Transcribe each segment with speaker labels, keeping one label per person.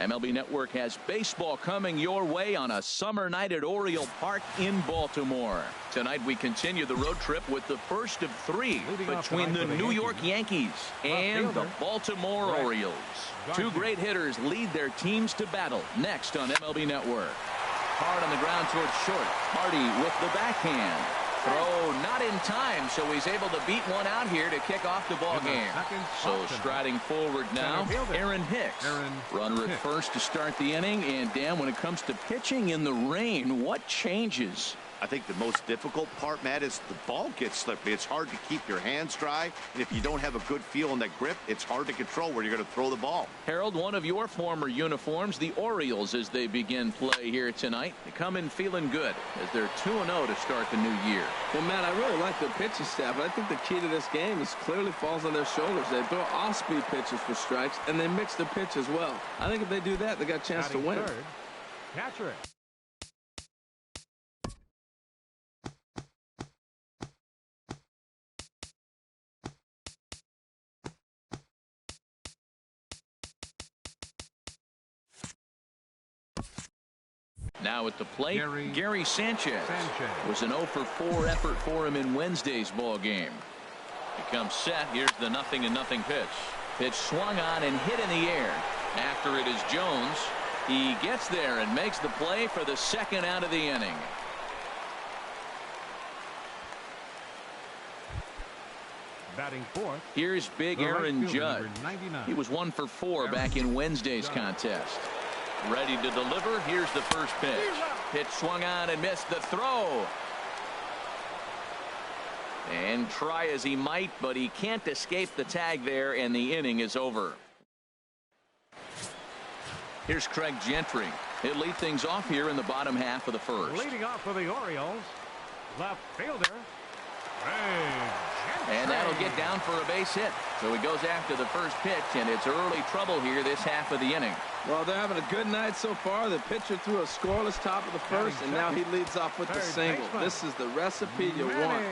Speaker 1: MLB Network has baseball coming your way on a summer night at Oriole Park in Baltimore. Tonight we continue the road trip with the first of three between the New York Yankees and the Baltimore Orioles. Two great hitters lead their teams to battle next on MLB Network. Hard on the ground towards short. Hardy with the backhand. Throw not in time, so he's able to beat one out here to kick off the ball game. So striding forward now, Aaron Hicks. Runner at first to start the inning. And Dan, when it comes to pitching in the rain, what changes?
Speaker 2: I think the most difficult part, Matt, is the ball gets slippery. It's hard to keep your hands dry, and if you don't have a good feel in that grip, it's hard to control where you're going to throw the ball.
Speaker 1: Harold, one of your former uniforms, the Orioles, as they begin play here tonight. They come in feeling good as they're 2-0 to start the new year.
Speaker 3: Well, Matt, I really like their pitching staff, but I think the key to this game is clearly falls on their shoulders. They throw off-speed pitches for strikes, and they mix the pitch as well. I think if they do that, they got a chance to win.
Speaker 4: Catcher it.
Speaker 1: Now at the plate, Gary Sanchez. Was an 0-for-4 effort for him in Wednesday's ball game. He comes set. Here's the 0-0 pitch. Pitch swung on and hit in the air. After it is Jones. He gets there and makes the play for the second out of the inning.
Speaker 4: Batting fourth.
Speaker 1: Here's big Aaron Judge. He was 1-for-4 back in Wednesday's contest. Ready to deliver. Here's the first pitch. Pitch swung on and missed the throw. And try as he might, but he can't escape the tag there, and the inning is over. Here's Craig Gentry. He'll lead things off here in the bottom half of the first.
Speaker 4: Leading off for the Orioles, left fielder,
Speaker 1: and that'll get down for a base hit. So he goes after the first pitch, and it's early trouble here this half of the inning.
Speaker 3: Well, they're having a good night so far. The pitcher threw a scoreless top of the first, and now he leads off with the single. This is the recipe you want.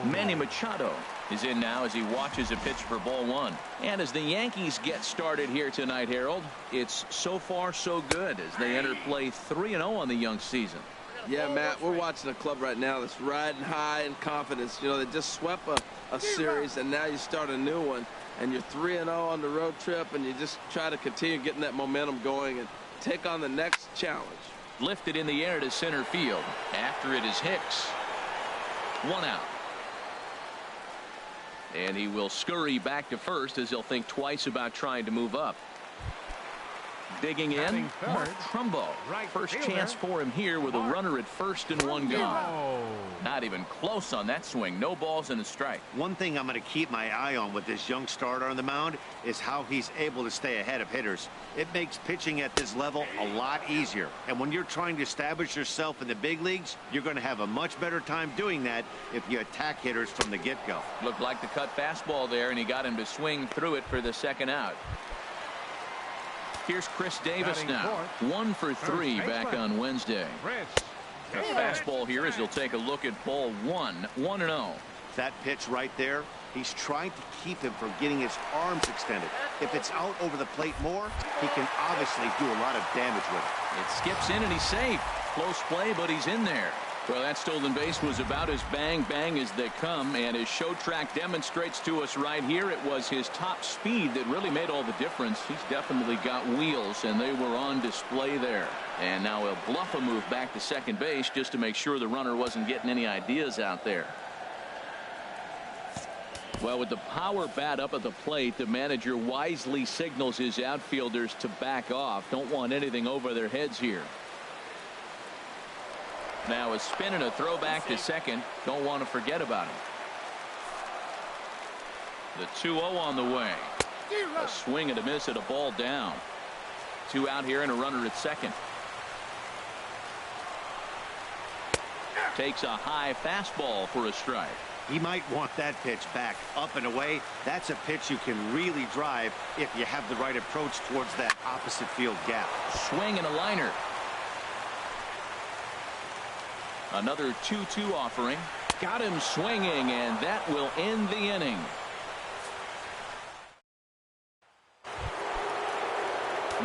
Speaker 1: Manny Machado is in now as he watches a pitch for ball one. And as the Yankees get started here tonight, Harold, it's so far so good as they enter play 3-0 on the young season.
Speaker 3: Yeah, Matt, we're watching a club right now that's riding high in confidence. You know, they just swept a series, and now you start a new one, and you're 3-0 on the road trip, and you just try to continue getting that momentum going and take on the next challenge.
Speaker 1: Lifted in the air to center field. After it is Hicks. One out. And he will scurry back to first as he'll think twice about trying to move up. Digging in, Mark Trumbo. First chance for him here with a runner at first and one gone. Not even close on that swing. No balls and a strike.
Speaker 2: One thing I'm going to keep my eye on with this young starter on the mound is how he's able to stay ahead of hitters. It makes pitching at this level a lot easier. And when you're trying to establish yourself in the big leagues, you're going to have a much better time doing that if you attack hitters from the get-go.
Speaker 1: Looked like the cut fastball there, and he got him to swing through it for the second out. Here's Chris Davis now. 1-for-3 back on Wednesday. A fastball here as he'll take a look at ball one. 1-0.
Speaker 2: That pitch right there, he's trying to keep him from getting his arms extended. If it's out over the plate more, he can obviously do a lot of damage with it.
Speaker 1: It skips in and he's safe. Close play, but he's in there. Well, that stolen base was about as bang as they come, and as show track demonstrates to us right here, it was his top speed that really made all the difference. He's definitely got wheels, and they were on display there. And now he'll bluff a move back to second base just to make sure the runner wasn't getting any ideas out there. Well, with the power bat up at the plate, the manager wisely signals his outfielders to back off. Don't want anything over their heads here. Now a spin and a throw back to second. Don't want to forget about him. The 2-0 on the way. A swing and a miss at a ball down. 2 out here and a runner at second. Takes a high fastball for a strike.
Speaker 2: He might want that pitch back up and away. That's a pitch you can really drive if you have the right approach towards that opposite field gap.
Speaker 1: Swing and a liner. Another 2-2 offering. Got him swinging, and that will end the inning.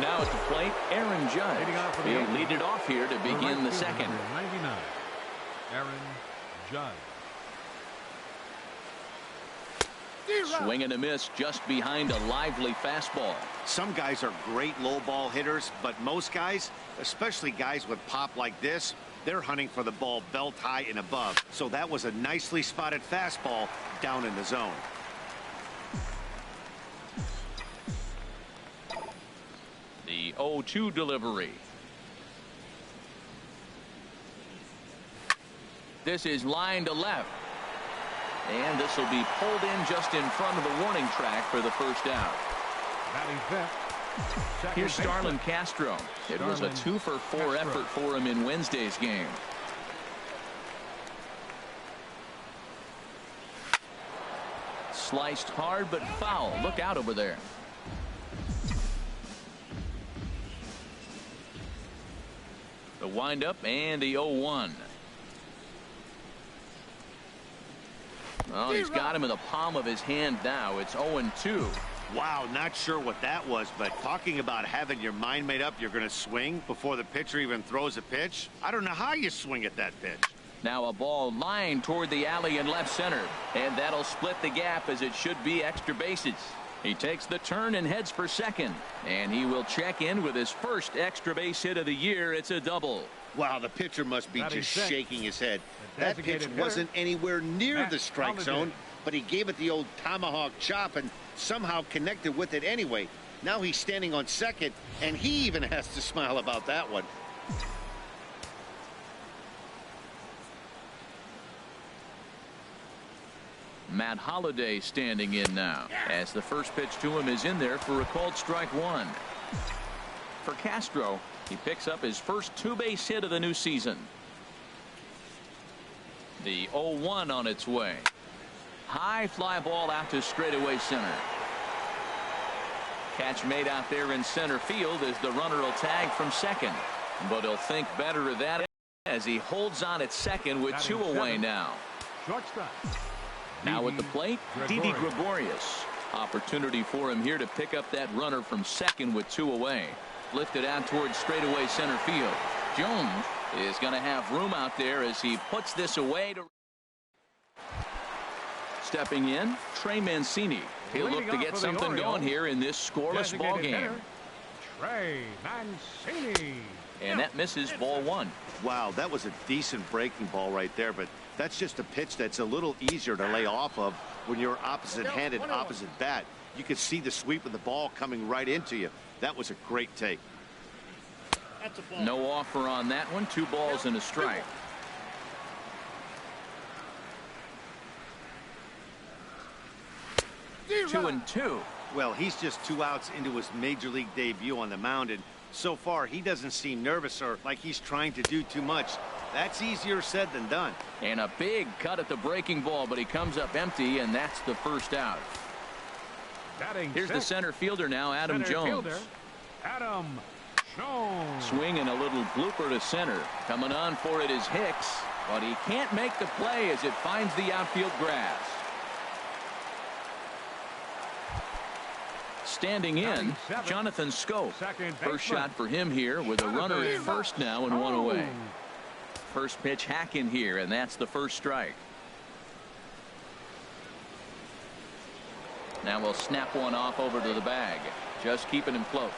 Speaker 1: Now at the plate, Aaron Judge. He'll lead it off here to begin the second.
Speaker 4: 99, Aaron Judge.
Speaker 1: Swing and a miss just behind a lively fastball.
Speaker 2: Some guys are great low ball hitters, but most guys, especially guys with pop like this, they're hunting for the ball belt high and above. So that was a nicely spotted fastball down in the zone.
Speaker 1: The 0-2 delivery. This is line to left. And this will be pulled in just in front of the warning track for the first out. Here's Starlin Castro. It was a 2-for-4 effort for him in Wednesday's game. Sliced hard but foul. Look out over there. The windup and the 0-1. Well, he's got him in the palm of his hand now. It's 0-2.
Speaker 2: Wow, not sure what that was, but talking about having your mind made up you're going to swing before the pitcher even throws a pitch. I don't know how you swing at that pitch.
Speaker 1: Now a ball lined toward the alley in left center, and that'll split the gap as it should be extra bases. He takes the turn and heads for second, and he will check in with his first extra base hit of the year. It's a double.
Speaker 2: Wow, the pitcher must be just shaking his head. That pitch wasn't anywhere near the strike zone, but he gave it the old tomahawk chop and somehow connected with it anyway. Now he's standing on second, and he even has to smile about that one.
Speaker 1: Matt Holliday standing in now as the first pitch to him is in there for a called strike one. For Castro, he picks up his first two-base hit of the new season. The 0-1 on its way. High fly ball out to straightaway center. Catch made out there in center field as the runner will tag from second. But he'll think better of that as he holds on at second with two away now.
Speaker 4: Shortstop.
Speaker 1: Now at the plate, Didi Gregorius. Opportunity for him here to pick up that runner from second with two away. Lifted out towards straightaway center field. Jones is going to have room out there as he puts this away. Stepping in, Trey Mancini. He'll look to get something going here in this scoreless ball game.
Speaker 4: Trey Mancini.
Speaker 1: And that misses ball one.
Speaker 2: Wow, that was a decent breaking ball right there, but that's just a pitch that's a little easier to lay off of when you're opposite-handed, opposite bat. You could see the sweep of the ball coming right into you. That was a great take.
Speaker 1: No offer on that one. 2 balls and a strike. Two and two.
Speaker 2: Well, he's just 2 outs into his major league debut on the mound, and so far he doesn't seem nervous or like he's trying to do too much. That's easier said than done.
Speaker 1: And a big cut at the breaking ball, but he comes up empty, and that's the first out. Here's the center fielder now, Adam Jones.
Speaker 4: Adam Jones.
Speaker 1: Swing and a little blooper to center. Coming on for it is Hicks, but he can't make the play as it finds the outfield grass. Standing in, Jonathan Scope. First shot for him here with a runner at first now and 1 away. First pitch hack in here, and that's the first strike. Now we'll snap one off over to the bag. Just keeping him close.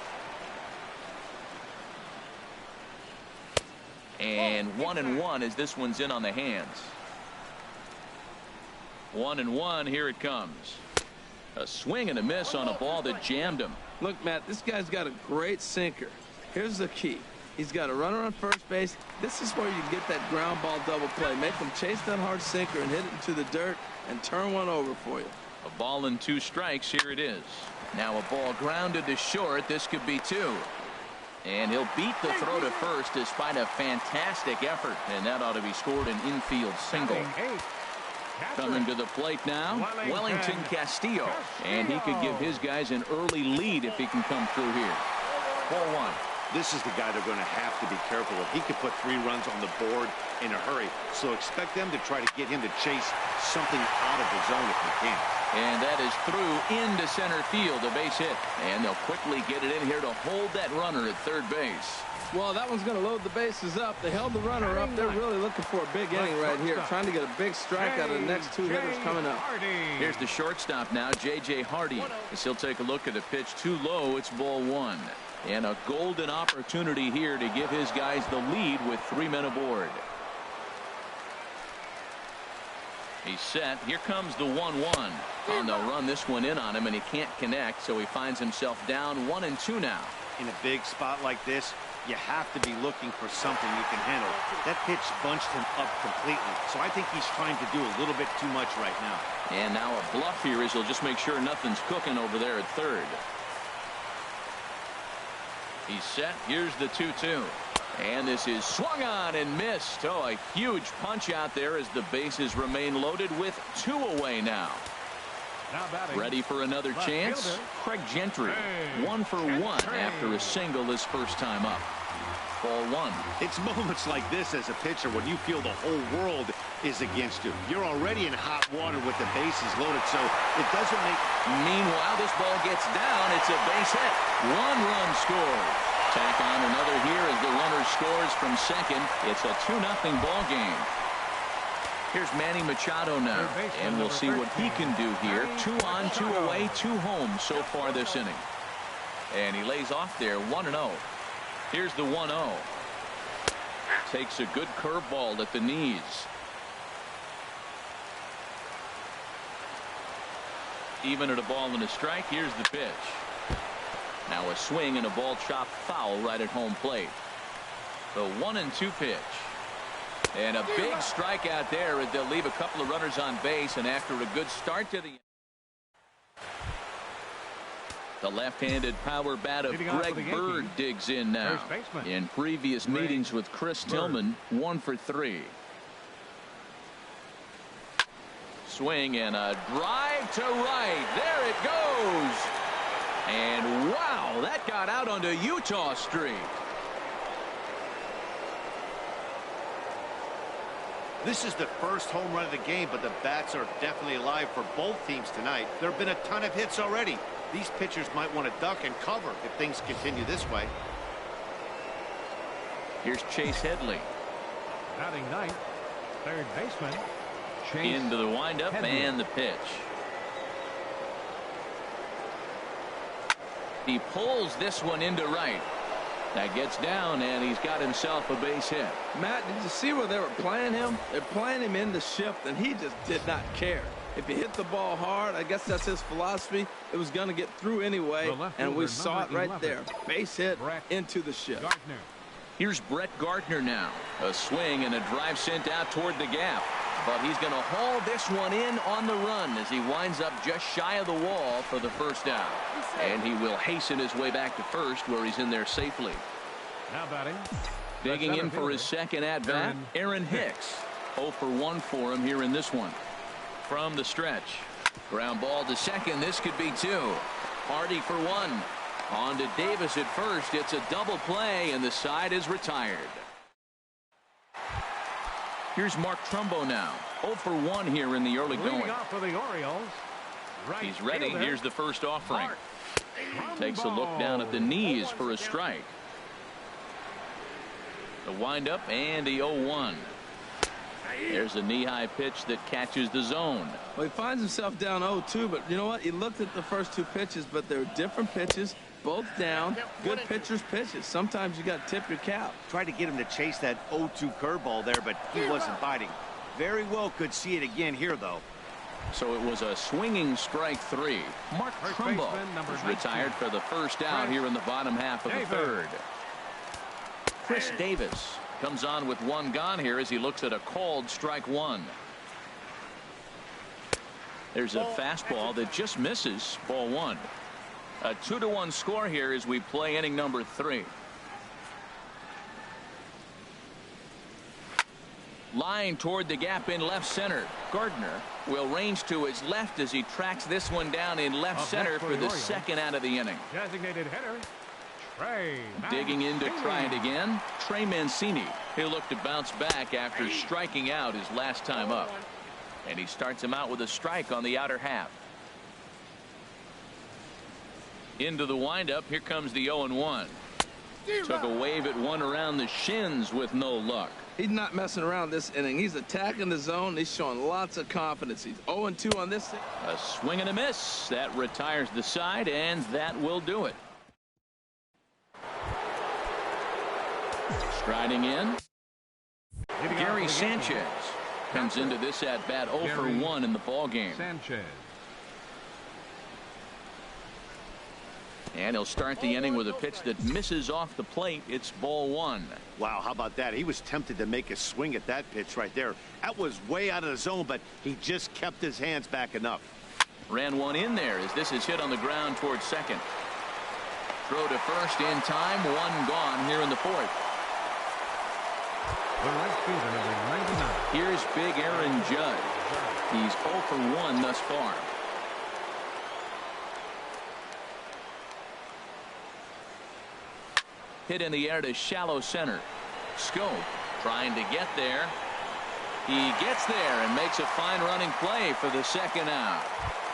Speaker 1: And 1-1 as this one's in on the hands. 1-1, here it comes. A swing and a miss on a ball that jammed him.
Speaker 3: Look, Matt, this guy's got a great sinker. Here's the key. He's got a runner on first base. This is where you get that ground ball double play. Make him chase that hard sinker and hit it into the dirt and turn one over for you.
Speaker 1: A ball and 2 strikes. Here it is. Now a ball grounded to short. This could be 2. And he'll beat the throw to first despite a fantastic effort. And that ought to be scored an infield single. Coming to the plate now, Wellington Castillo. And he could give his guys an early lead if he can come through here. 4-1.
Speaker 2: This is the guy they're going to have to be careful of. He could put 3 runs on the board in a hurry, so expect them to try to get him to chase something out of the zone if they can.
Speaker 1: And that is through into center field, a base hit. And they'll quickly get it in here to hold that runner at third base.
Speaker 3: Well, that one's going to load the bases up. They held the runner up. They're really looking for a big inning right here, trying to get a big strike out of the next 2 hitters coming up.
Speaker 1: Here's the shortstop now, J.J. Hardy. As he'll take a look at the pitch too low, it's ball 1. And a golden opportunity here to give his guys the lead with 3 men aboard. He's set. Here comes the 1-1. And they'll run this one in on him, and he can't connect, so he finds himself down 1-2 now.
Speaker 2: In a big spot like this, you have to be looking for something you can handle. That pitch bunched him up completely, so I think he's trying to do a little bit too much right now.
Speaker 1: And now a bluff here is he'll just make sure nothing's cooking over there at third. He's set. Here's the 2-2. And this is swung on and missed. Oh, a huge punch out there as the bases remain loaded with 2 away now. Ready for anher chance? Craig Gentry, 1 for 1 after a single his first time up. Ball 1.
Speaker 2: It's moments like this as a pitcher when you feel the whole world is against you. You're already in hot water with the bases loaded, so it doesn't make...
Speaker 1: Meanwhile, this ball gets down. It's a base hit. 1 run scored. Tack on another here as the runner scores from second. It's a 2-0 ball game. Here's Manny Machado now, and we'll see what he can do here. 2 on, 2 away, 2 home so far this inning. And he lays off there, 1-0. Here's the 1-0. Takes a good curveball at the knees. Even at a ball and a strike, here's the pitch. Now a swing and a ball chopped foul right at home plate. The 1-2 pitch. And a big strikeout there as they'll leave a couple of runners on base, and after a good start to the left-handed power bat of Greg Bird digs in now. In previous meetings with Chris Tillman, 1 for 3. Swing and a drive to right. There it goes. And wow, that got out onto Utah Street.
Speaker 2: This is the first home run of the game, but the bats are definitely alive for both teams tonight. There have been a ton of hits already. These pitchers might want to duck and cover if things continue this way.
Speaker 1: Here's Chase Headley.
Speaker 4: Batting ninth, third baseman. Chase
Speaker 1: Into the windup
Speaker 4: Headley.
Speaker 1: And the pitch. He pulls this one into right. That gets down, and he's got himself a base hit.
Speaker 3: Matt, did you see where they were playing him? They're playing him in the shift, and he just did not care. If he hit the ball hard, I guess that's his philosophy. It was going to get through anyway, and we saw it right there. Base hit into the shift.
Speaker 4: Gardner.
Speaker 1: Here's Brett Gardner now. A swing and a drive sent out toward the gap. But he's going to haul this one in on the run as he winds up just shy of the wall for the first out. And he will hasten his way back to first, where he's in there safely.
Speaker 4: Now batting.
Speaker 1: Digging in for his second at-bat, Aaron Hicks. 0 for 1 for him here in this one. From the stretch. Ground ball to second. This could be 2. Hardy for 1. On to Davis at first. It's a double play, and the side is retired. Here's Mark Trumbo now. 0 for 1 here in the early going.
Speaker 4: Leading off for the Orioles. Right
Speaker 1: He's ready.
Speaker 4: fielder.
Speaker 1: Here's the first offering.
Speaker 4: Mark
Speaker 1: Takes a look down at the knees for a strike. The windup and the 0-1. There's a knee-high pitch that catches the zone.
Speaker 3: Well, he finds himself down 0-2, but you know what? He looked at the first 2 pitches, but they're different pitches, both down. Good pitchers' pitches. Sometimes you got to tip your cap.
Speaker 2: Tried to get him to chase that 0-2 curveball there, but he wasn't biting. Very well could see it again here, though.
Speaker 1: So it was a swinging strike 3. Mark
Speaker 4: First
Speaker 1: Trumbo
Speaker 4: baseman, number
Speaker 1: was
Speaker 4: 19.
Speaker 1: retired for the first out here in the bottom half of the third. Chris Davis comes on with 1 gone here as he looks at a called strike 1. There's a fastball that just misses. Ball 1. A 2-1 score here as we play inning number 3. Line toward the gap in left center. Gardner will range to his left as he tracks this one down in left center for the second out of the inning.
Speaker 4: Designated hitter.
Speaker 1: Digging in to try it again, Trey Mancini. He'll look to bounce back after striking out his last time up. And he starts him out with a strike on the outer half. Into the windup. Here comes the 0-1. Took a wave at one around the shins with no luck.
Speaker 3: He's not messing around this inning. He's attacking the zone. He's showing lots of confidence. He's 0-2 on this.
Speaker 1: A swing and a miss. That retires the side, and that will do it. Striding in, Gary Sanchez comes into this at bat 0 for 1 in the ball game. And he'll start the inning with a pitch that misses off the plate. It's ball 1.
Speaker 2: Wow, how about that? He was tempted to make a swing at that pitch right there. That was way out of the zone, but he just kept his hands back enough.
Speaker 1: Ran one in there as this is hit on the ground towards second. Throw to first in time. One gone here in the fourth. Here's big Aaron Judge. He's 0 for 1 thus far. Hit in the air to shallow center. Scope trying to get there. He gets there and makes a fine running play for the second out.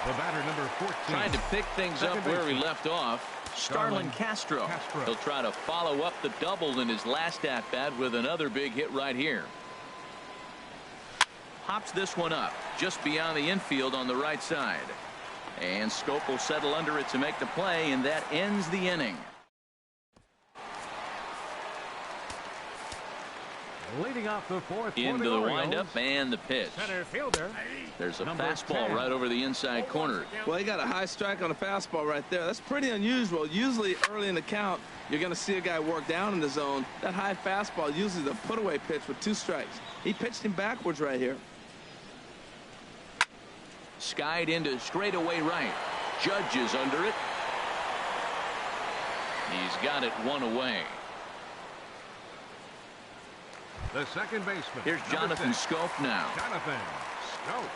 Speaker 4: The batter, number 14.
Speaker 1: Trying to pick things up where he left off. Starlin Castro. He'll try to follow up the double in his last at bat with another big hit right here. Hops this one up just beyond the infield on the right side. And Scope will settle under it to make the play, and that ends the inning.
Speaker 4: Leading off the fourth.
Speaker 1: Into the windup and the pitch.
Speaker 4: Center fielder.
Speaker 1: There's a fastball 10. Right over the inside corner.
Speaker 3: Well, he got a high strike on a fastball right there. That's pretty unusual. Usually early in the count, you're going to see a guy work down in the zone. That high fastball usually the put away pitch with 2 strikes. He pitched him backwards right here.
Speaker 1: Skied into straightaway right. Judge is under it. He's got it 1 away.
Speaker 4: The second baseman.
Speaker 1: Here's Jonathan Scope now.
Speaker 4: Jonathan Scope.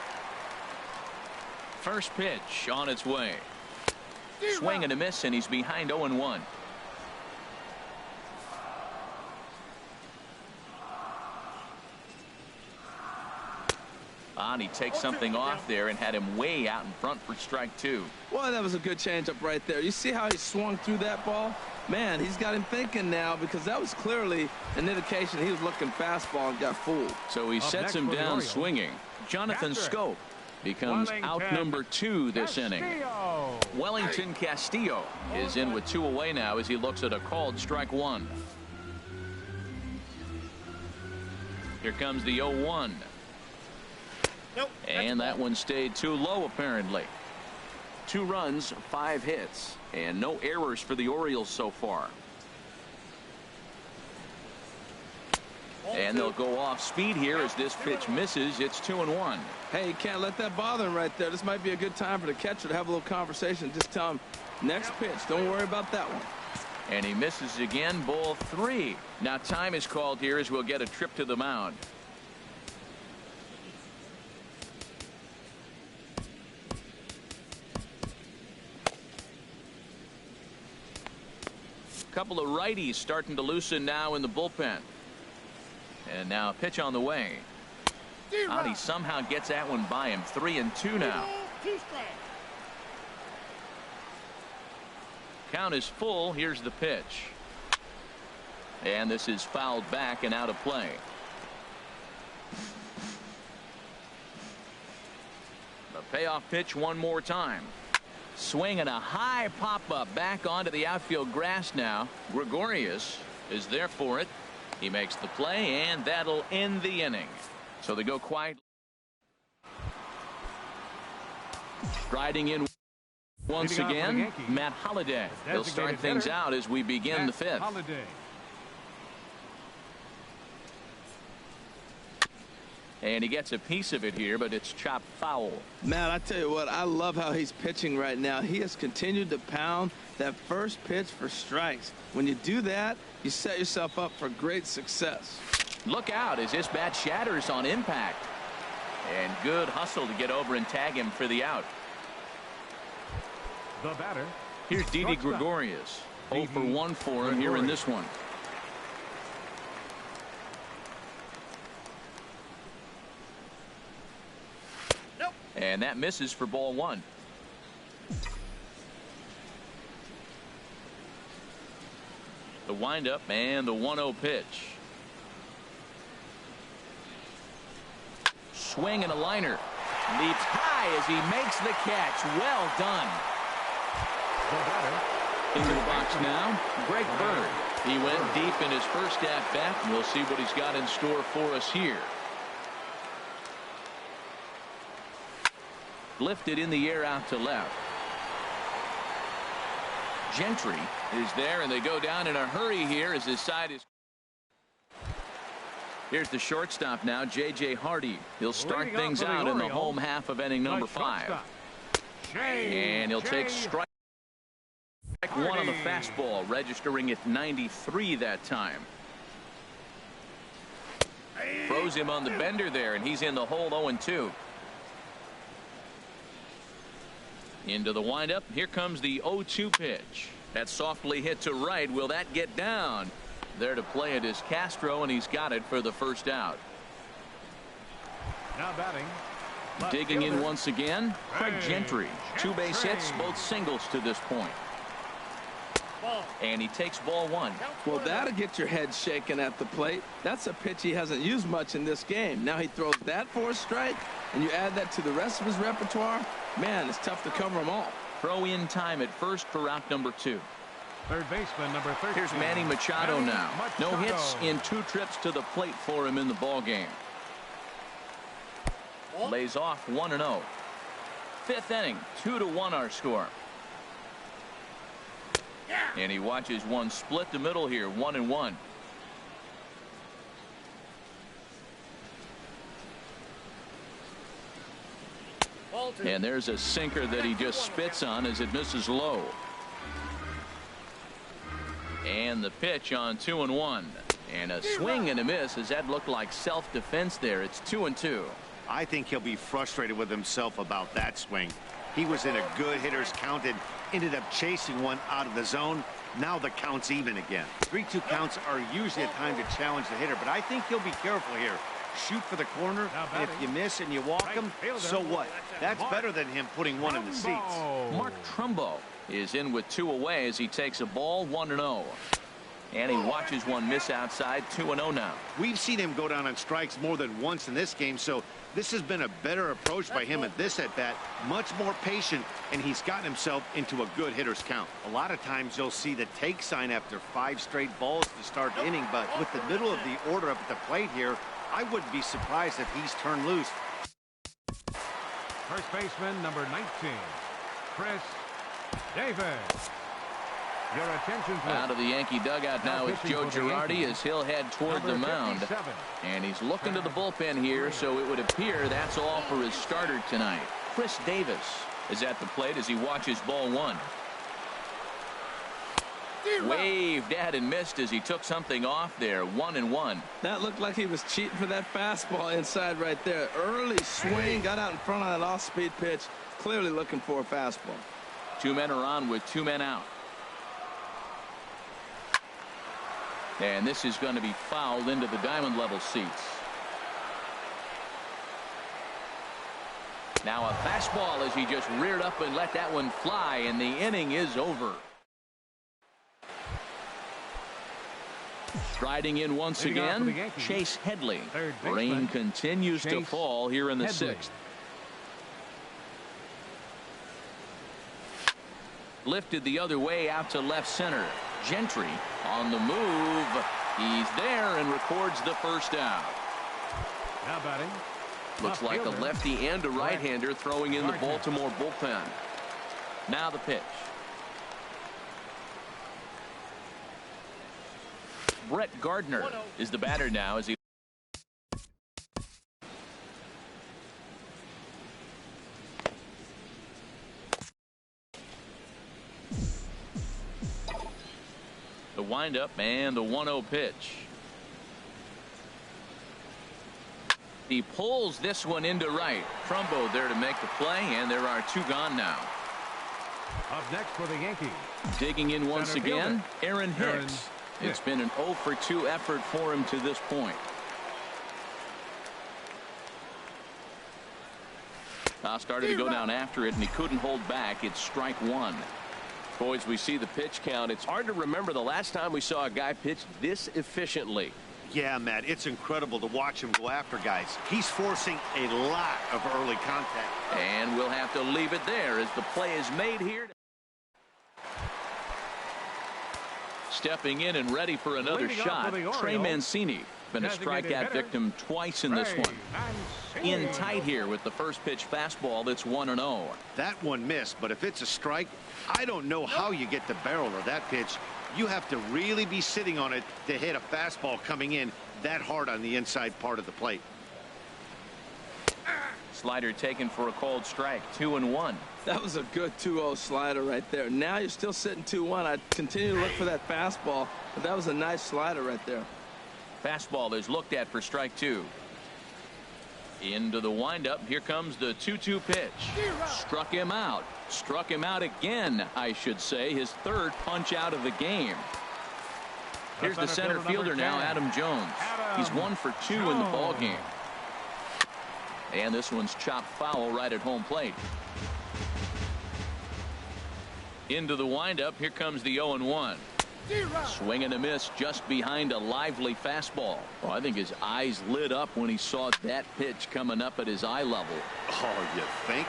Speaker 1: First pitch on its way. Swing and a miss, and he's behind 0-1. He takes something off there and had him way out in front for strike 2.
Speaker 3: Well, that was a good changeup right there. You see how he swung through that ball? Man, he's got him thinking now, because that was clearly an indication he was looking fastball and got fooled.
Speaker 1: So he sets him down swinging. Jonathan Scope becomes out number 2 this inning. Wellington Castillo is in with 2 away now as he looks at a called strike 1. Here comes the 0-1.
Speaker 2: Nope,
Speaker 1: and that one stayed too low apparently. 2 runs, 5 hits, and no errors for the Orioles so far. And they'll go off speed here as this pitch misses. It's 2-1.
Speaker 3: Hey, you can't let that bother him right there. This might be a good time for the catcher to have a little conversation. Just tell him, next pitch, don't worry about that one.
Speaker 1: And he misses again, ball 3. Now time is called here as we'll get a trip to the mound. Couple of righties starting to loosen now in the bullpen. And now a pitch on the way. He somehow gets that one by him. 3-2 now. Count is full. Here's the pitch. And this is fouled back and out of play. The payoff pitch one more time. Swing and a high pop-up back onto the outfield grass now. Gregorius is there for it. He makes the play, and that'll end the inning. So they go quiet. Striding in once again, Matt Holliday. He'll start things out as we begin the 5th. And he gets a piece of it here, but it's chopped foul.
Speaker 3: Matt, I tell you what, I love how he's pitching right now. He has continued to pound that first pitch for strikes. When you do that, you set yourself up for great success.
Speaker 1: Look out as this bat shatters on impact. And good hustle to get over and tag him for the out.
Speaker 4: The batter.
Speaker 1: Here's Didi Gregorius. 0 for 1 for him here in this one. And that misses for ball 1. The windup and the 1-0 pitch. Swing and a liner. Leaps high as he makes the catch. Well done. Into the box now, Greg Bird. He went deep in his first at bat. We'll see what he's got in store for us here. Lifted in the air out to left. Gentry is there, and they go down in a hurry here as his side is. Here's the shortstop now, J.J. Hardy. He'll start things out in the home half of inning number 5. And he'll take strike 1 on the fastball, registering at 93 that time. Throws him on the bender there, and he's in the hole 0-2. Into the windup. Here comes the 0-2 pitch. That's softly hit to right. Will that get down? There to play it is Castro, and he's got it for the first out.
Speaker 4: Now batting.
Speaker 1: Digging in once again, Craig Gentry. 2 base hits, both singles to this point. And he takes ball 1.
Speaker 3: Well, that'll get your head shaken at the plate. That's a pitch he hasn't used much in this game. Now he throws that for a strike, and you add that to the rest of his repertoire. Man, it's tough to cover them all.
Speaker 1: Throw in time at first for out number 2.
Speaker 4: Third baseman number 13.
Speaker 1: Here's Manny Machado now. No hits in 2 trips to the plate for him in the ball game. Lays off 1-0. 5th inning, 2-1 our score. And he watches one split the middle here, 1-1. And there's a sinker that he just spits on as it misses low. And the pitch on 2-1. And a swing and a miss as that looked like self-defense there. It's 2-2.
Speaker 2: I think he'll be frustrated with himself about that swing. He was in a good hitter's count and ended up chasing one out of the zone. Now the count's even again. 3-2 counts are usually a time to challenge the hitter, but I think he'll be careful here. Shoot for the corner, and if you miss and you walk him, so what? That's better than him putting one in the seats.
Speaker 1: Mark Trumbo is in with 2 away as he takes a ball, 1-0. And he watches one miss outside, 2-0 now.
Speaker 2: We've seen him go down on strikes more than once in this game, so this has been a better approach by him at this at-bat. Much more patient, and he's gotten himself into a good hitter's count. A lot of times you'll see the take sign after 5 straight balls to start the inning, but with the middle of the order up at the plate here, I wouldn't be surprised if he's turned loose.
Speaker 4: First baseman number 19, Chris Davis. Your attention, please.
Speaker 1: Out of the Yankee dugout now is Joe Girardi as he'll head toward the mound. And he's looking to the bullpen here, so it would appear that's all for his starter tonight. Chris Davis is at the plate as he watches ball 1. Waved at and missed as he took something off there. 1-1.
Speaker 3: That looked like he was cheating for that fastball inside right there. Early swing, got out in front of that off-speed pitch. Clearly looking for a fastball.
Speaker 1: 2 men are on with 2 men out. And this is going to be fouled into the diamond level seats. Now a fastball as he just reared up and let that one fly, and the inning is over. Striding in once again, Chase Headley. Rain continues to fall here in the 6th. Lifted the other way out to left center. Gentry on the move. He's there and records the first out.
Speaker 4: Now batting.
Speaker 1: Looks like a lefty and a right-hander throwing in the Baltimore bullpen. Now the pitch. Brett Gardner is the batter now as he the windup and the 1-0 pitch. He pulls this one into right. Trumbo there to make the play, and there are 2 gone now.
Speaker 4: Up next for the Yankees,
Speaker 1: Digging in once again, Aaron Hicks. It's been an 0 for 2 effort for him to this point. Started to go down after it, and he couldn't hold back. It's strike one.
Speaker 5: Boys, we see the pitch count. It's hard to remember the last time we saw a guy pitch this efficiently.
Speaker 2: Yeah, Matt, it's incredible to watch him go after guys. He's forcing a lot of early contact.
Speaker 1: And we'll have to leave it there as the play is made here. Stepping in and ready for another shot, Trey Mancini. Been a strikeout victim twice in this one. In tight here with the first pitch fastball that's 1-0.
Speaker 2: That one missed, but if it's a strike, I don't know how you get the barrel of that pitch. You have to really be sitting on it to hit a fastball coming in that hard on the inside part of the plate.
Speaker 1: Slider taken for a called strike, 2-1.
Speaker 3: That was a good 2-0 slider right there. Now you're still sitting 2-1. I continue to look for that fastball, but that was a nice slider right there.
Speaker 1: Fastball is looked at for strike two. Into the windup. Here comes the 2-2 pitch. Struck him out. Struck him out again, I should say. His third punch out of the game. Here's the center fielder now, Adam Jones. He's 1 for 2 in the ball game. And this one's chopped foul right at home plate. Into the windup. Here comes the 0-1. Swing and a miss just behind a lively fastball. Well, I think his eyes lit up when he saw that pitch coming up at his eye level.
Speaker 2: Oh, you think?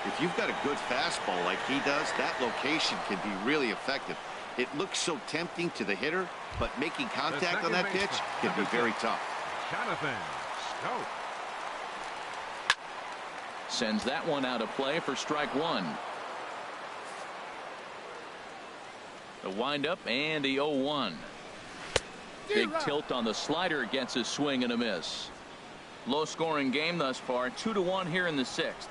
Speaker 2: If you've got a good fastball like he does, that location can be really effective. It looks so tempting to the hitter, but making contact on that pitch can be very tough.
Speaker 4: Jonathan Scope.
Speaker 1: Sends that one out of play for strike one. The windup and the 0-1. Big tilt on the slider against his swing and a miss. Low scoring game thus far. 2-1 here in the sixth.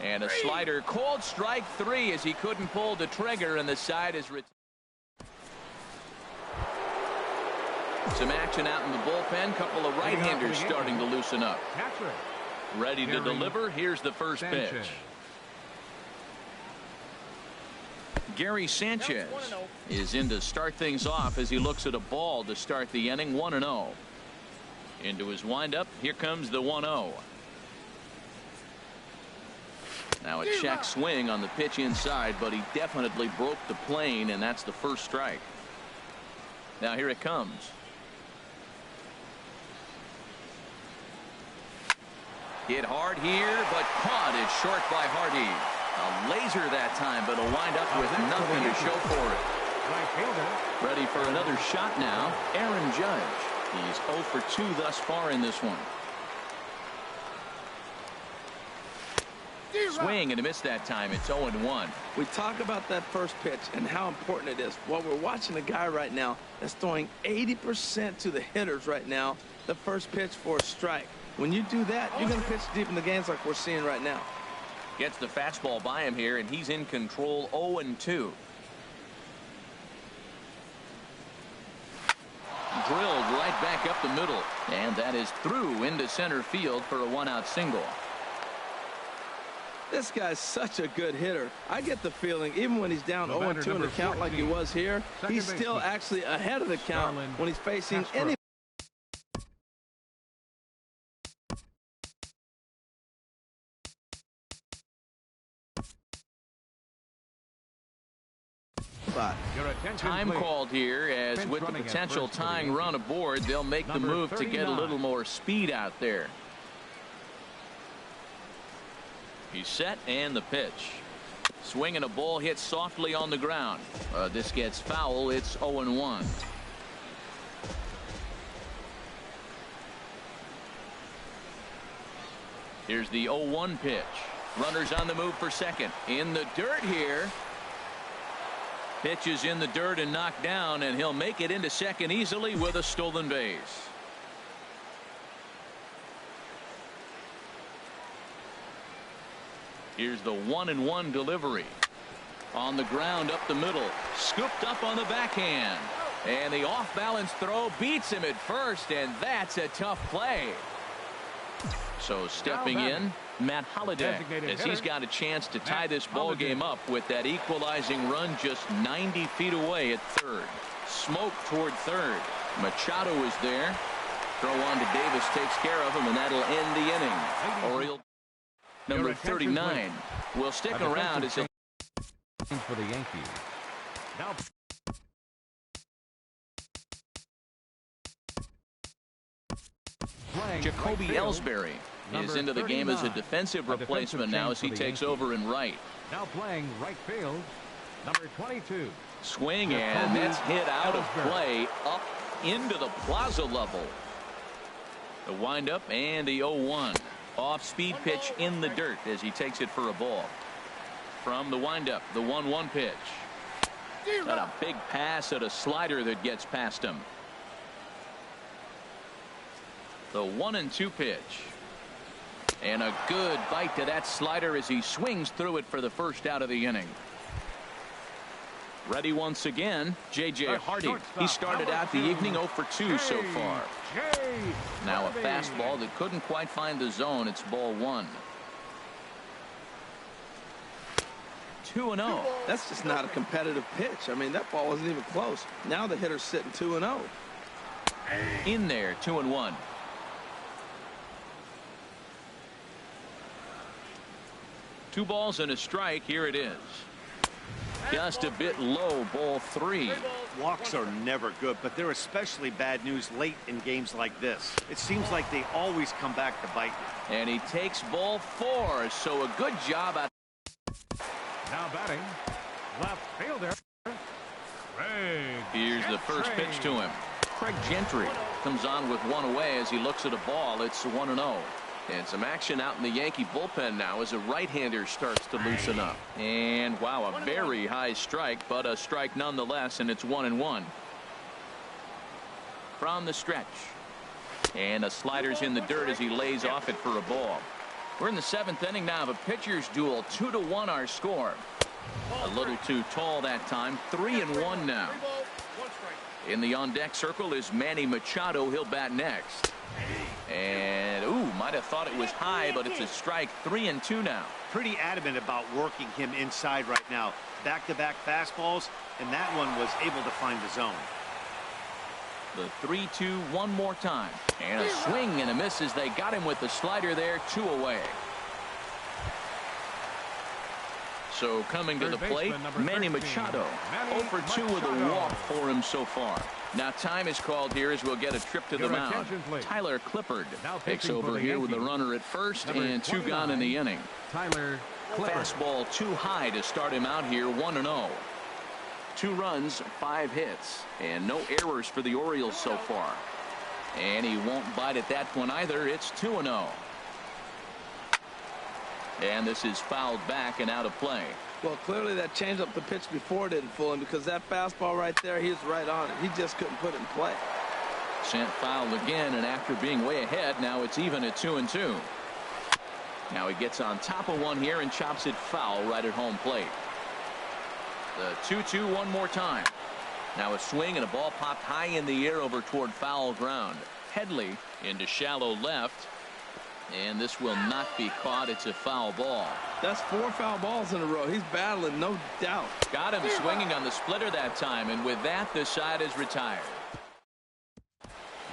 Speaker 1: And a slider called strike three as he couldn't pull the trigger, and the side is retired. Some action out in the bullpen. Couple of right-handers starting to loosen up. Ready to deliver. Here's the first pitch. Gary Sanchez is in to start things off as he looks at a ball to start the inning. 1-0. Into his windup. Here comes the 1-0. Now a check swing on the pitch inside, but he definitely broke the plane, and that's the first strike. Now here it comes. Hit hard here, but caught it short by Hardy. A laser that time, but a wind up with nothing to show for it. Ready for another shot now, Aaron Judge. He's 0 for 2 thus far in this one. Swing and a miss that time. It's 0-1.
Speaker 3: We talk about that first pitch and how important it is. Well, we're watching a guy right now that's throwing 80% to the hitters right now. The first pitch for a strike. When you do that, you're going to pitch deep in the games like we're seeing right now.
Speaker 1: Gets the fastball by him here, and he's in control. 0-2. Drilled right back up the middle, and that is through into center field for a one-out single.
Speaker 3: This guy's such a good hitter. I get the feeling even when he's down 0-2 in the count like he was here, he's still actually ahead of the count when he's facing any.
Speaker 1: Time called here, as with the potential tying run aboard, they'll make the move to get a little more speed out there. He's set, and the pitch. Swing and a ball hit softly on the ground. This gets foul. It's 0-1. Here's the 0-1 pitch. Runners on the move for second. In the dirt here. Pitch is in the dirt and knocked down, and he'll make it into second easily with a stolen base. Here's the 1-1 delivery. On the ground up the middle. Scooped up on the backhand. And the off-balance throw beats him at first, and that's a tough play. So stepping in, Matt Holliday, as he's got a chance to tie this ball game up with that equalizing run just 90 feet away at third. Smoke toward third. Machado is there. Throw on to Davis takes care of him, and that'll end the inning. Oriole number 39 will stick around as a
Speaker 4: for the Yankees. Now
Speaker 1: Jacoby Ellsbury is into the game as a defensive replacement now as he takes over in right.
Speaker 4: Now playing right field, number 22.
Speaker 1: Swing, and that's hit out of play up into the plaza level. The windup and the 0-1. Off-speed pitch in the dirt as he takes it for a ball. From the windup, the 1-1 pitch. Got a big pass at a slider that gets past him. The 1-2 pitch. And a good bite to that slider as he swings through it for the first out of the inning. Ready once again, J.J. Hardy. He started out the evening 0 for 2 so far. Now a fastball that couldn't quite find the zone. It's ball 1. 2-0.
Speaker 3: That's just not a competitive pitch. I mean, that ball wasn't even close. Now the hitter's sitting 2-0.
Speaker 1: In there, 2-1. Two balls and a strike. Here it is. Just a bit low, ball 3.
Speaker 2: Walks are never good, but they're especially bad news late in games like this. It seems like they always come back to bite you.
Speaker 1: And he takes ball 4, so a good job out.
Speaker 4: Now batting, left fielder.
Speaker 1: Here's the first pitch to him. Craig Gentry comes on with one away as he looks at a ball. It's 1-0. And some action out in the Yankee bullpen now as a right-hander starts to loosen up. And wow, a very high strike, but a strike nonetheless, and it's 1-1. From the stretch. And a slider's in the dirt as he lays off it for a ball. We're in the 7th inning now of a pitcher's duel. 2-1 our score. A little too tall that time. 3-1 now. In the on-deck circle is Manny Machado. He'll bat next. And might have thought it was high, but it's a strike. 3-2 now.
Speaker 2: Pretty adamant about working him inside right now. Back-to-back fastballs, and that one was able to find the zone.
Speaker 1: The 3-2 one more time. And a swing and a miss as they got him with the slider there. 2 away. So coming to the plate, Manny Machado. 0 for 2 with a walk for him so far. Now time is called here as we'll get a trip to the mound. Tyler Clippard takes over here with a runner at first and 2 gone in the inning.
Speaker 4: Tyler Clippard.
Speaker 1: Fastball too high to start him out here. 1-0. 2 runs, 5 hits, and no errors for the Orioles so far. And he won't bite at that one either. It's 2-0. And this is fouled back and out of play.
Speaker 3: Well, clearly that changeup the pitch before didn't fool him, because that fastball right there, he was right on it. He just couldn't put it in play.
Speaker 1: Sent foul again, and after being way ahead, now it's even at 2-2. Now he gets on top of one here and chops it foul right at home plate. The 2-2 one more time. Now a swing and a ball popped high in the air over toward foul ground. Headley into shallow left. And this will not be caught. It's a foul ball.
Speaker 3: That's 4 foul balls in a row. He's battling, no doubt.
Speaker 1: Got him swinging on the splitter that time, and with that, the side is retired.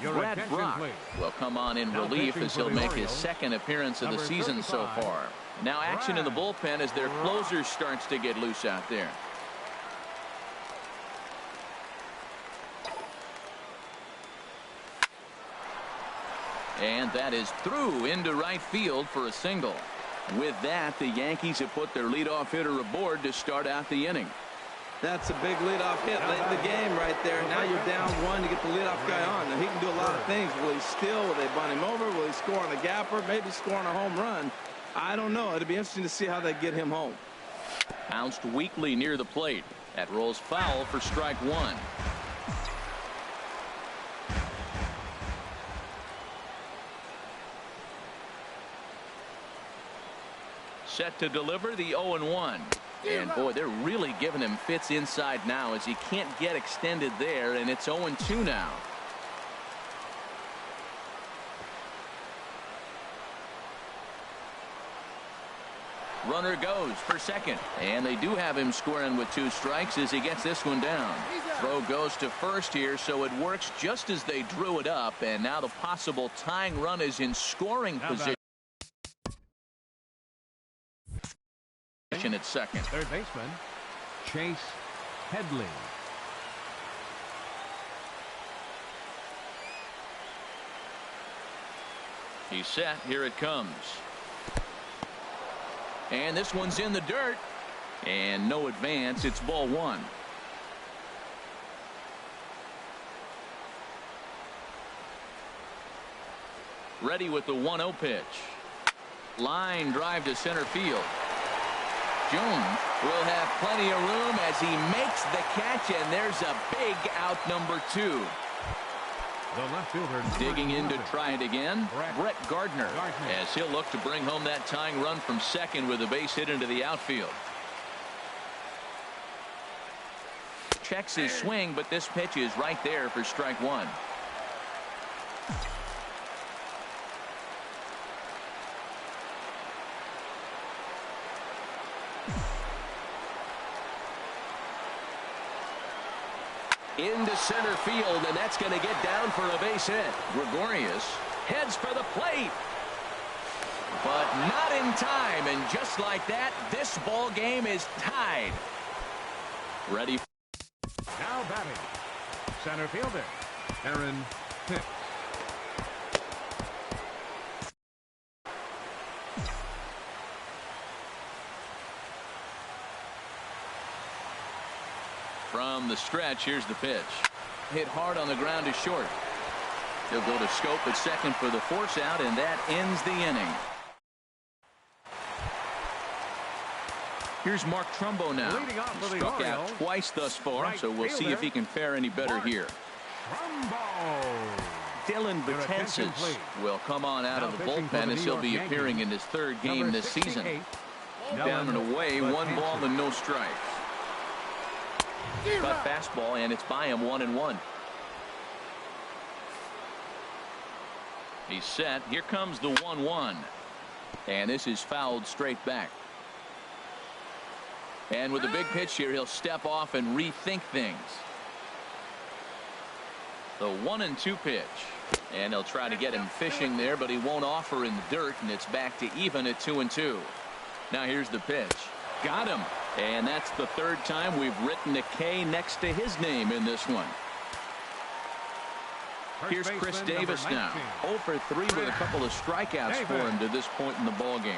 Speaker 1: Brad Brock will come on in relief as he'll make his 2nd appearance of the season so far. Now action in the bullpen as their closer starts to get loose out there. And that is through into right field for a single. With that, the Yankees have put their leadoff hitter aboard to start out the inning.
Speaker 3: That's a big leadoff hit late in the game right there. Now you're down 1 to get the leadoff guy on. Now he can do a lot of things. Will he steal? Will they bunt him over? Will he score on a gapper? Maybe score on a home run. I don't know. It'll be interesting to see how they get him home.
Speaker 1: Bounced weakly near the plate. That rolls foul for strike 1. Set to deliver the 0-1. And boy, they're really giving him fits inside now as he can't get extended there, and it's 0-2 now. Runner goes for second, and they do have him squaring with 2 strikes as he gets this one down. Throw goes to first here, so it works just as they drew it up, and now the possible tying run is in scoring position at second.
Speaker 4: Third baseman, Chase Headley.
Speaker 1: He's set. Here it comes. And this one's in the dirt. And no advance. It's ball 1. Ready with the 1-0 pitch. Line drive to center field. Jones will have plenty of room as he makes the catch, and there's a big out, number 2.
Speaker 4: The left fielder
Speaker 1: digging in to try it again, Brett Gardner, as he'll look to bring home that tying run from second with a base hit into the outfield. Checks his swing, but this pitch is right there for strike 1. Into center field, and that's going to get down for a base hit. Gregorius heads for the plate, but not in time, and just like that, this ball game is tied. Ready.
Speaker 4: Now batting, center fielder Aaron Hicks.
Speaker 1: From the stretch, here's the pitch. Hit hard on the ground is short. He'll go to scope at second for the force out, and that ends the inning. Here's Mark Trumbo now. He struck out twice thus far, so we'll see if he can fare any better here. Dylan Betances will come on out of the bullpen as he'll be appearing in his 3rd game this season. Down and away, 1 ball and no strikes. Cut fastball, and it's by him 1-1. He's set. Here comes the 1-1. And this is fouled straight back. And with a big pitch here, he'll step off and rethink things. The 1-2 pitch. And they'll try to get him fishing there, but he won't offer in the dirt, and it's back to even at 2-2. Now here's the pitch. Got him. And that's the 3rd time we've written a K next to his name in this one. Here's Chris Davis now. 0 for 3 with a couple of strikeouts for him to this point in the ball game.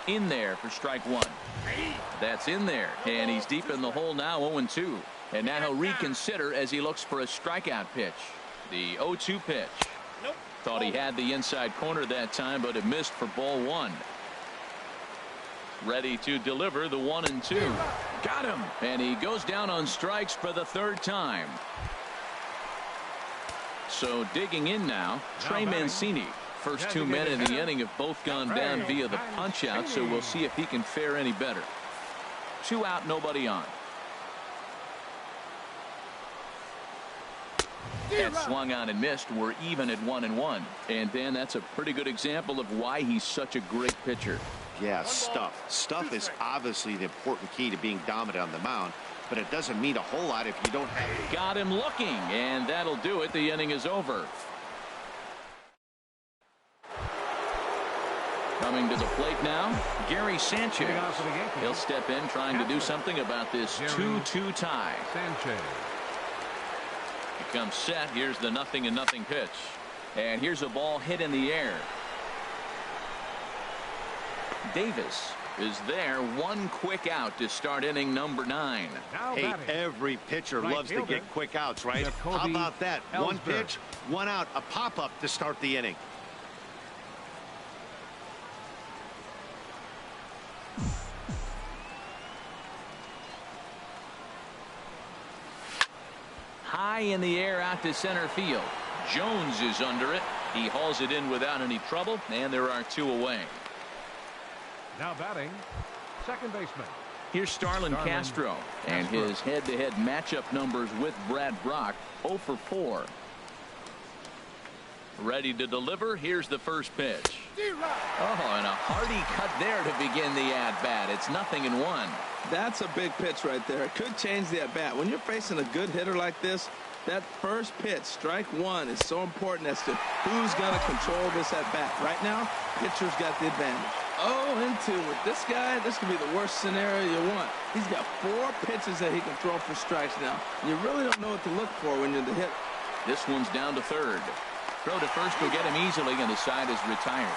Speaker 1: In there for strike 1. That's in there, and he's deep in the hole now, 0-2. And now he'll reconsider as he looks for a strikeout pitch. The 0-2 pitch. Thought he had the inside corner that time, but it missed for ball 1. Ready to deliver the 1-2. Got him, and he goes down on strikes for the 3rd time. So digging in now, Trey Mancini. First 2 men in the inning have both gone down via the punch out, so we'll see if he can fare any better. 2 out, nobody on. That swung on and missed. We're even at 1-1. And Dan, that's a pretty good example of why he's such a great pitcher.
Speaker 2: Yeah, stuff. Stuff is obviously the important key to being dominant on the mound, but it doesn't mean a whole lot if you don't have it.
Speaker 1: Got him looking, and that'll do it. The inning is over. Coming to the plate now, Gary Sanchez. He'll step in trying to do something about this 2-2 tie.
Speaker 4: Sanchez.
Speaker 1: He comes set. Here's the 0-0 pitch. And here's a ball hit in the air. Davis is there. 1 quick out to start inning number 9.
Speaker 2: Hey, every pitcher loves to get quick outs, right? How about that? 1 pitch, 1 out, a pop-up to start the inning.
Speaker 1: High in the air out to center field. Jones is under it. He hauls it in without any trouble, and there are 2 away.
Speaker 4: Now batting, second baseman.
Speaker 1: Here's Starlin Castro, and his head-to-head matchup numbers with Brad Brock, 0 for 4. Ready to deliver. Here's the first pitch. Oh, and a hearty cut there to begin the at-bat. It's 0-1.
Speaker 3: That's a big pitch right there. It could change the at-bat. When you're facing a good hitter like this, that first pitch, strike one, is so important as to who's going to control this at-bat. Right now, pitcher's got the advantage. 0-2 with this guy. This could be the worst scenario you want. He's got 4 pitches that he can throw for strikes now. You really don't know what to look for when you're the hitter.
Speaker 1: This one's down to third. Throw to first will get him easily, and the side is retired.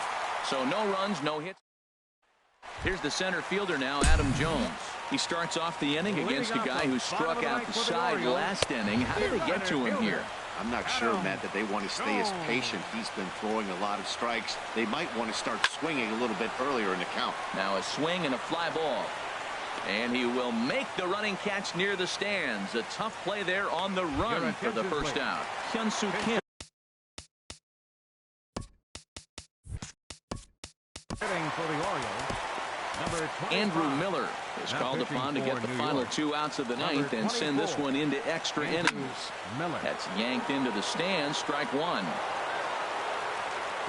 Speaker 1: So no runs, no hits. Here's the center fielder now, Adam Jones. He starts off the inning against a guy who struck out the side last inning. How did they get to him here?
Speaker 2: I'm not sure, Matt, that they want to stay as patient. He's been throwing a lot of strikes. They might want to start swinging a little bit earlier in the count.
Speaker 1: Now a swing and a fly ball. And he will make the running catch near the stands. A tough play there on the run for the first out. Hyun-Soo Kim.
Speaker 4: For the Orioles, number 25.
Speaker 1: Andrew Miller is
Speaker 4: Now
Speaker 1: called upon to get the final 2 outs of the ninth and send this one into extra innings.
Speaker 4: Miller.
Speaker 1: That's yanked into the stands. Strike one.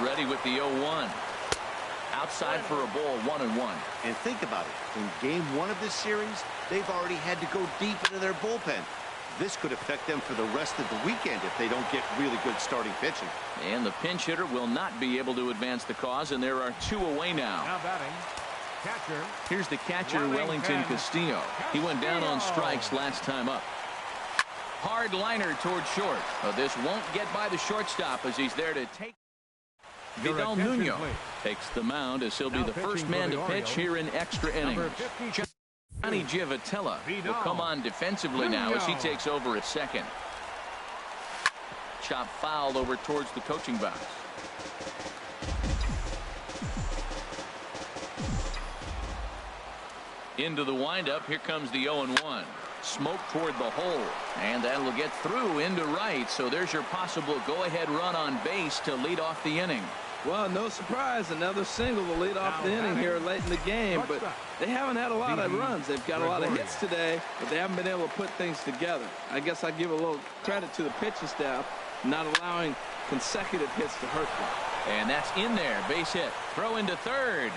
Speaker 1: Ready with the 0-1. Outside for a ball, 1-1.
Speaker 2: And think about it. In game 1 of this series, they've already had to go deep into their bullpen. This could affect them for the rest of the weekend if they don't get really good starting pitching.
Speaker 1: And the pinch hitter will not be able to advance the cause, and there are 2 away now.
Speaker 4: Now batting, catcher.
Speaker 1: Here's the catcher, Wellington Castillo. He went down on strikes last time up. Hard liner toward short. This won't get by the shortstop as he's there to take. Vidal Nuno takes the mound as he'll be the first man to pitch here in extra innings. Johnny Giavotella will come on defensively now as he takes over at second. Chop foul over towards the coaching box. Into the windup. Here comes the 0-1. Smoke toward the hole, and that'll get through into right. So there's your possible go-ahead run on base to lead off the inning.
Speaker 3: Well, no surprise, another single will lead off the inning here late in the game, but they haven't had a lot of runs. They've got a lot of hits today, but they haven't been able to put things together. I guess I give a little credit to the pitching staff not allowing consecutive hits to hurt them.
Speaker 1: And that's in there. Base hit. Throw into third.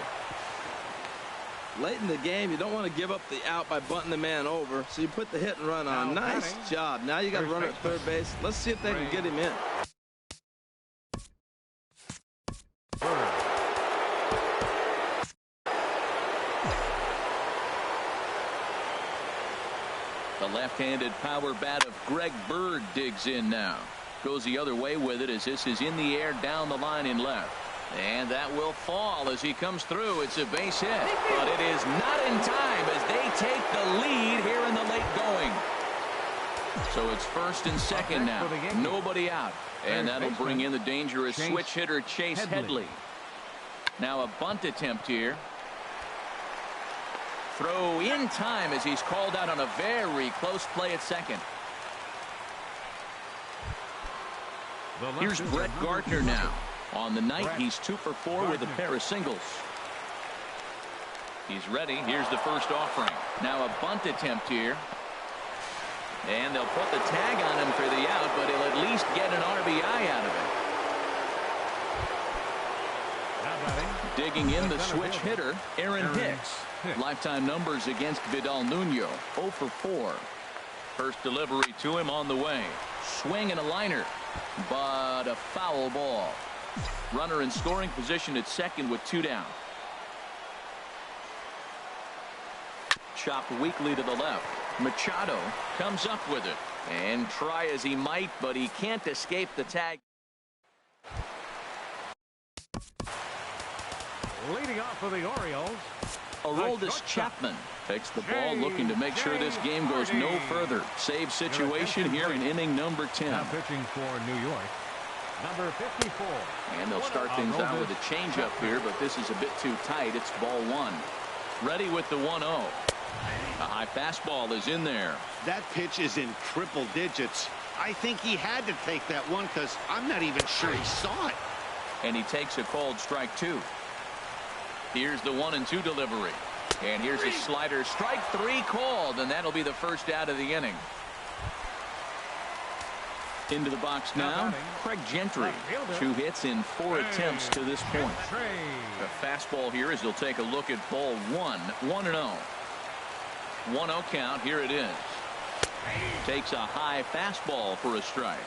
Speaker 3: Late in the game, you don't want to give up the out by bunting the man over, so you put the hit and run on. Nice job. Now you got to run at third base. Let's see if they can get him in.
Speaker 1: The left-handed power bat of Greg Bird digs in now. Goes the other way with it as this is in the air down the line in left. And that will fall as he comes through. It's a base hit, but it is not in time as they take the lead here in the late going. So it's first and second now. Nobody out. And that'll bring in the dangerous switch hitter Chase Headley. Now a bunt attempt here. Throw in time as he's called out on a very close play at second. Here's Brett Gardner now. On the night, he's 2 for 4 with a pair of singles. He's ready. Here's the first offering. Now a bunt attempt here. And they'll put the tag on him for the out, but he'll at least get an RBI out of it. Digging in the switch hitter, Aaron Hicks. Lifetime numbers against Vidal Nuno, 0 for 4. First delivery to him on the way. Swing and a liner, but a foul ball. Runner in scoring position at second with 2 down. Chopped weakly to the left. Machado comes up with it. And try as he might, but he can't escape the tag.
Speaker 4: Leading off for the Orioles,
Speaker 1: Aroldis Chapman takes the ball, looking to make sure this game goes no further. Save situation here in inning number 10.
Speaker 4: now pitching for New York, number 54.
Speaker 1: And they'll start things out with a changeup here, but this is a bit too tight. It's ball 1. Ready with the 1-0. A high fastball is in there.
Speaker 2: That pitch is in triple digits. I think he had to take that one because I'm not even sure he saw it.
Speaker 1: And he takes a called strike 2. Here's the 1-2 delivery. And here's a slider. Strike 3 called, and that'll be the first out of the inning. Into the box now, Craig Gentry. 2 hits in 4 attempts to this point. The fastball here as he'll take a look at ball 1. 1-0. 1-0 count. Here it is. Takes a high fastball for a strike.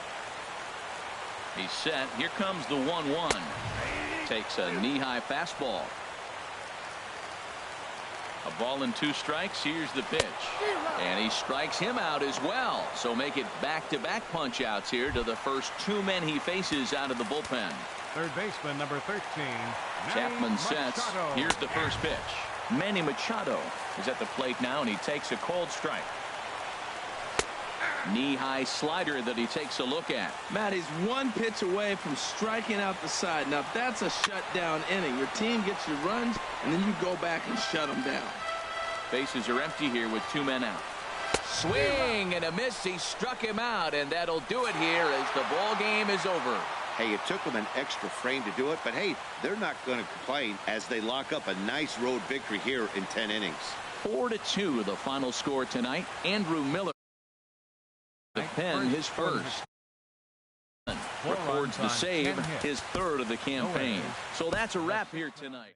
Speaker 1: He's set. Here comes the 1-1. Takes a knee-high fastball. A ball and 2 strikes. Here's the pitch. And he strikes him out as well. So make it back-to-back punch-outs here to the first 2 men he faces out of the bullpen.
Speaker 4: Third baseman, number 13.
Speaker 1: Chapman sets. Here's the first pitch. Manny Machado is at the plate now, and he takes a cold strike. Knee-high slider that he takes a look at.
Speaker 3: Matt, he's 1 pitch away from striking out the side. Now, that's a shutdown inning. Your team gets your runs, and then you go back and shut them down.
Speaker 1: Bases are empty here with 2 men out. Swing and a miss. He struck him out, and that'll do it here as the ball game is over.
Speaker 2: Hey, it took them an extra frame to do it, but hey, they're not going to complain as they lock up a nice road victory here in 10 innings.
Speaker 1: 4-2 the final score tonight. Andrew Miller the pen his first. Records the save, his 3rd of the campaign. So that's a wrap here tonight.